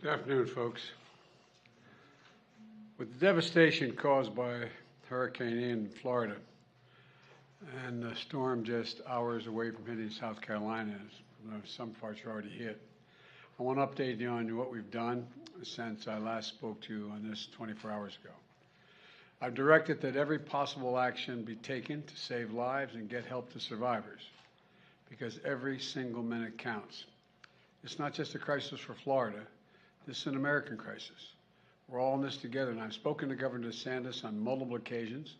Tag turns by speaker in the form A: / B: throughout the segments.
A: Good afternoon, folks. With the devastation caused by Hurricane Ian in Florida and the storm just hours away from hitting South Carolina, as some parts are already hit, I want to update you on what we've done since I last spoke to you on this 24 hours ago. I've directed that every possible action be taken to save lives and get help to survivors, because every single minute counts. It's not just a crisis for Florida. This is an American crisis. We're all in this together, and I've spoken to Governor DeSantis on multiple occasions,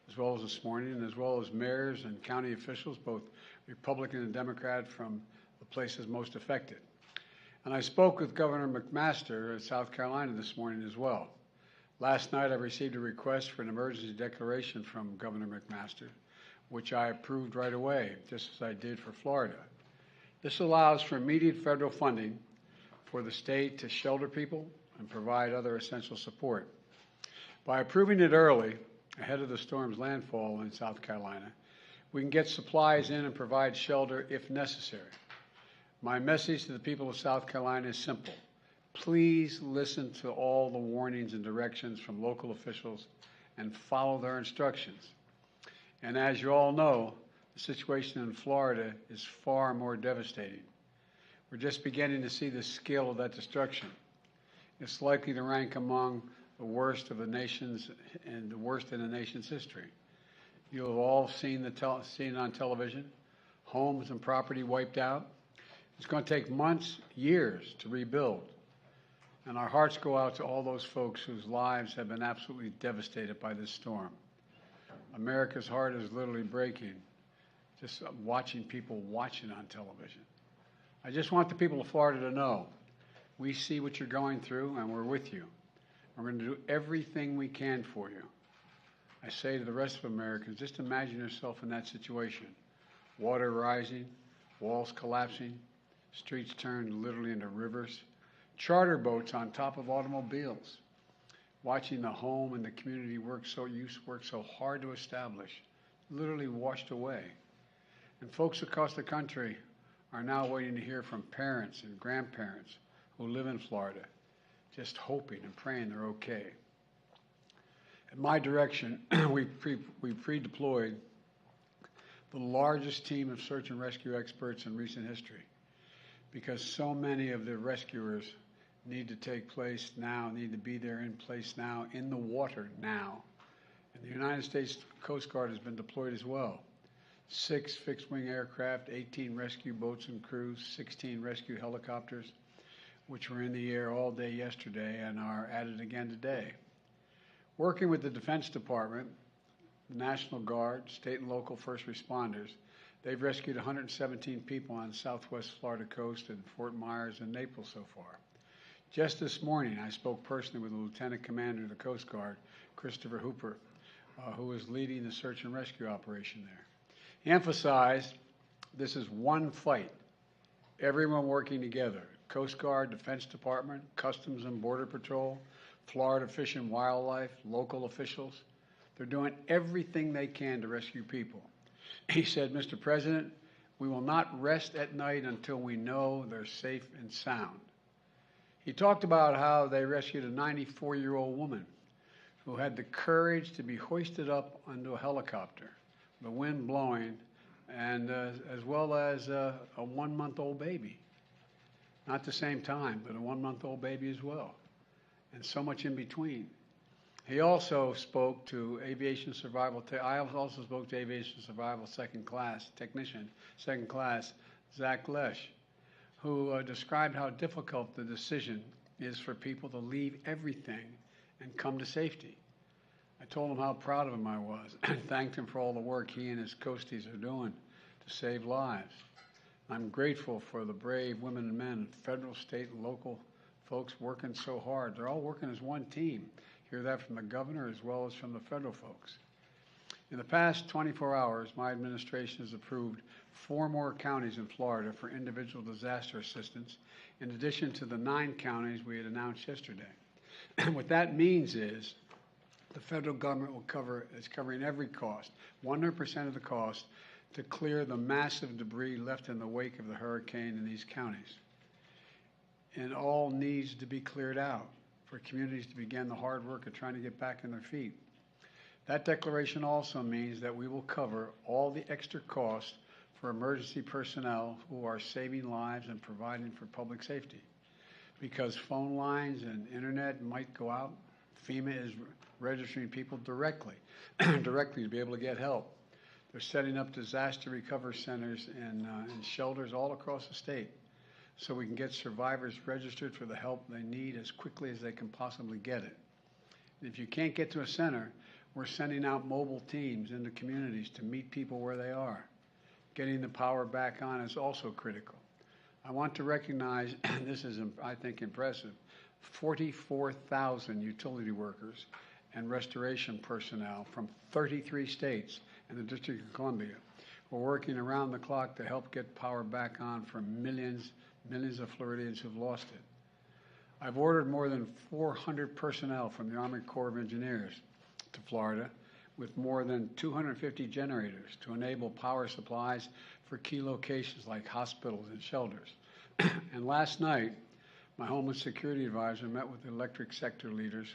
A: as well as this morning, and as well as mayors and county officials, both Republican and Democrat, from the places most affected. And I spoke with Governor McMaster of South Carolina this morning as well. Last night, I received a request for an emergency declaration from Governor McMaster, which I approved right away, just as I did for Florida. This allows for immediate federal funding for the state to shelter people and provide other essential support. By approving it early, ahead of the storm's landfall in South Carolina, we can get supplies in and provide shelter if necessary. My message to the people of South Carolina is simple. Please listen to all the warnings and directions from local officials and follow their instructions. And as you all know, the situation in Florida is far more devastating. We're just beginning to see the scale of that destruction. It's likely to rank among the worst of the nation's and the worst in the nation's history. You'll have all seen it on television. Homes and property wiped out. It's going to take months, years to rebuild. And our hearts go out to all those folks whose lives have been absolutely devastated by this storm. America's heart is literally breaking just watching people watching on television. I just want the people of Florida to know we see what you're going through and we're with you. We're going to do everything we can for you. I say to the rest of Americans, just imagine yourself in that situation. Water rising, walls collapsing, streets turned literally into rivers, charter boats on top of automobiles, watching the home and the community work so hard to establish, literally washed away. And folks across the country are now waiting to hear from parents and grandparents who live in Florida, just hoping and praying they're okay. At my direction, we pre-deployed the largest team of search and rescue experts in recent history, because so many of the rescuers need to take place now, need to be there in place now, in the water now. And the United States Coast Guard has been deployed as well. 6 fixed-wing aircraft, 18 rescue boats and crews, 16 rescue helicopters, which were in the air all day yesterday and are added again today. Working with the Defense Department, the National Guard, state and local first responders, they've rescued 117 people on the southwest Florida coast and Fort Myers and Naples so far. Just this morning, I spoke personally with the Lieutenant Commander of the Coast Guard, Christopher Hooper, who is leading the search and rescue operation there. He emphasized this is one fight, everyone working together, Coast Guard, Defense Department, Customs and Border Patrol, Florida Fish and Wildlife, local officials. They're doing everything they can to rescue people. He said, Mr. President, we will not rest at night until we know they're safe and sound. He talked about how they rescued a 94-year-old woman who had the courage to be hoisted up onto a helicopter, the wind blowing, and as well as a 1-month-old baby. Not the same time, but a 1-month-old baby as well, and so much in between. He also spoke to aviation survival. I also spoke to aviation survival second class technician, second class, Zach Lesh, who described how difficult the decision is for people to leave everything and come to safety. I told him how proud of him I was and thanked him for all the work he and his coasties are doing to save lives. I'm grateful for the brave women and men, federal, state, and local folks working so hard. They're all working as one team. Hear that from the governor as well as from the federal folks. In the past 24 hours, my administration has approved 4 more counties in Florida for individual disaster assistance, in addition to the 9 counties we had announced yesterday. And what that means is the federal government is covering every cost, 100% of the cost, to clear the massive debris left in the wake of the hurricane in these counties. and all needs to be cleared out for communities to begin the hard work of trying to get back on their feet. That declaration also means that we will cover all the extra costs for emergency personnel who are saving lives and providing for public safety. Because phone lines and internet might go out, FEMA is registering people directly to be able to get help. They're setting up disaster recovery centers and shelters all across the state so we can get survivors registered for the help they need as quickly as they can possibly get it. And if you can't get to a center, we're sending out mobile teams into communities to meet people where they are. Getting the power back on is also critical. I want to recognize, and this is, I think, impressive, 44,000 utility workers and restoration personnel from 33 states and the District of Columbia who are working around the clock to help get power back on for millions of Floridians who've lost it. I've ordered more than 400 personnel from the Army Corps of Engineers to Florida with more than 250 generators to enable power supplies for key locations like hospitals and shelters. And last night, my Homeland Security Advisor met with the electric sector leaders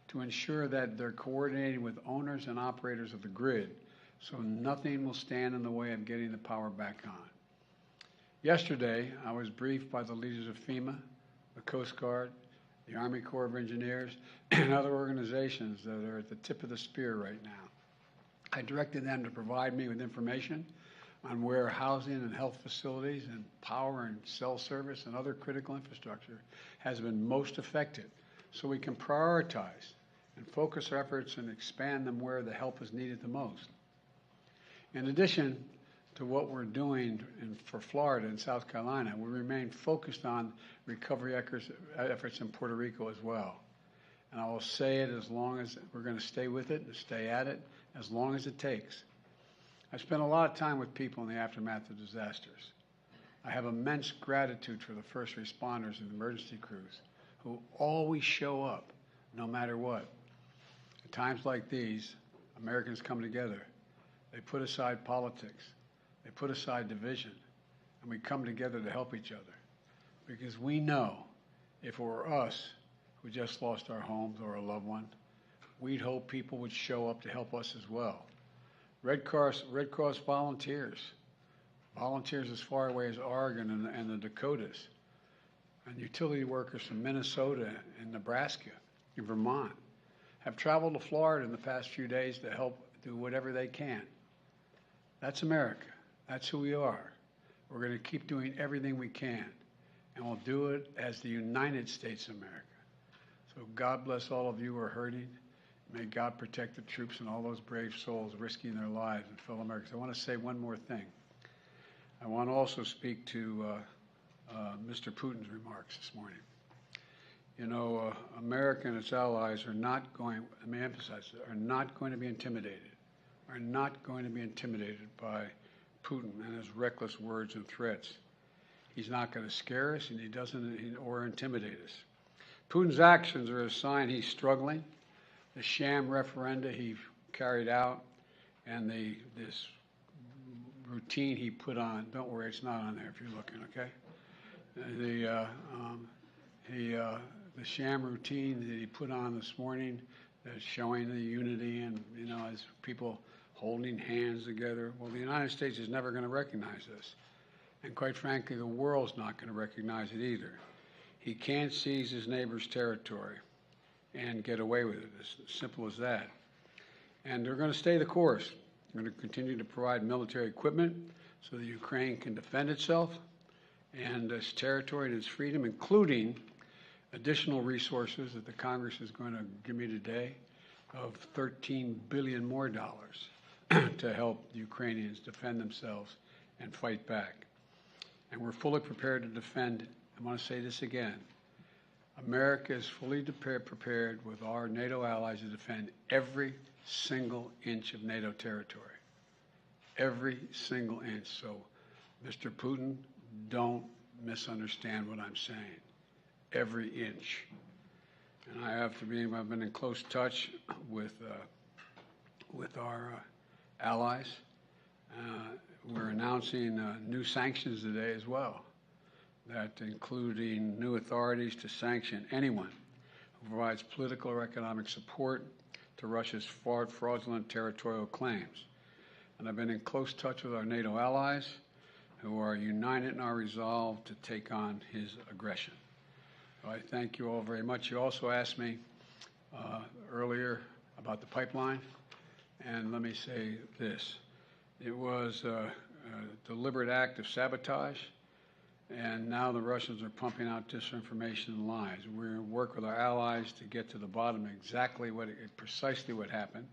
A: to ensure that they're coordinating with owners and operators of the grid so nothing will stand in the way of getting the power back on. Yesterday, I was briefed by the leaders of FEMA, the Coast Guard, the Army Corps of Engineers, and other organizations that are at the tip of the spear right now. I directed them to provide me with information on where housing and health facilities and power and cell service and other critical infrastructure has been most affected so we can prioritize and focus our efforts and expand them where the help is needed the most. In addition to what we're doing for Florida and South Carolina, we remain focused on recovery efforts in Puerto Rico as well. And I will say it as long as we're going to stay with it and stay at it as long as it takes. I spent a lot of time with people in the aftermath of disasters. I have immense gratitude for the first responders and emergency crews who always show up no matter what. At times like these, Americans come together. They put aside politics. They put aside division. And we come together to help each other. Because we know if it were us who just lost our homes or a loved one, we'd hope people would show up to help us as well. Red Cross volunteers as far away as Oregon and the Dakotas, and utility workers from Minnesota and Nebraska and Vermont have traveled to Florida in the past few days to help do whatever they can. That's America. That's who we are. We're going to keep doing everything we can, and we'll do it as the United States of America. So God bless all of you who are hurting. May God protect the troops and all those brave souls risking their lives and fellow Americans. I want to say one more thing. I want to also speak to Mr. Putin's remarks this morning. You know, America and its allies are not going, let me emphasize, are not going to be intimidated, are not going to be intimidated by Putin and his reckless words and threats. He's not going to scare us, and he doesn't, or intimidate us. Putin's actions are a sign he's struggling. The sham referenda he carried out and this routine he put on, don't worry, it's not on there if you're looking, okay? The sham routine that he put on this morning that's showing the unity and, you know, as people holding hands together. Well, the United States is never going to recognize this. And quite frankly, the world's not going to recognize it either. He can't seize his neighbor's territory and get away with it. It's as simple as that. And they're going to stay the course. They're going to continue to provide military equipment so that Ukraine can defend itself and its territory and its freedom, including additional resources that the Congress is going to give me today of $13 billion more to help the Ukrainians defend themselves and fight back. And we're fully prepared to defend. I want to say this again. America is fully prepared with our NATO allies to defend every single inch of NATO territory. Every single inch. So, Mr. Putin, don't misunderstand what I'm saying. Every inch. And I've been in close touch with our allies. We're announcing new sanctions today as well. that including new authorities to sanction anyone who provides political or economic support to Russia's fraudulent territorial claims. And I've been in close touch with our NATO allies, who are united in our resolve to take on his aggression. So I thank you all very much. You also asked me earlier about the pipeline, and let me say this. It was a deliberate act of sabotage, and now the Russians are pumping out disinformation and lies. We're going to work with our allies to get to the bottom of exactly precisely what happened.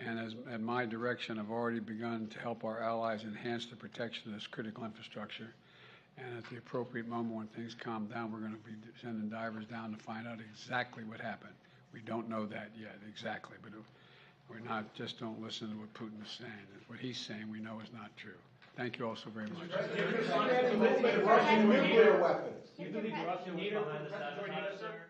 A: And at my direction, I've already begun to help our allies enhance the protection of this critical infrastructure. And at the appropriate moment when things calm down, we're going to be sending divers down to find out exactly what happened. We don't know that yet exactly, but we're not, just don't listen to what Putin is saying. What he's saying we know is not true. Thank you all so very much.
B: Russian nuclear weapons.
C: Do you believe Russia was behind the sabotage, sir?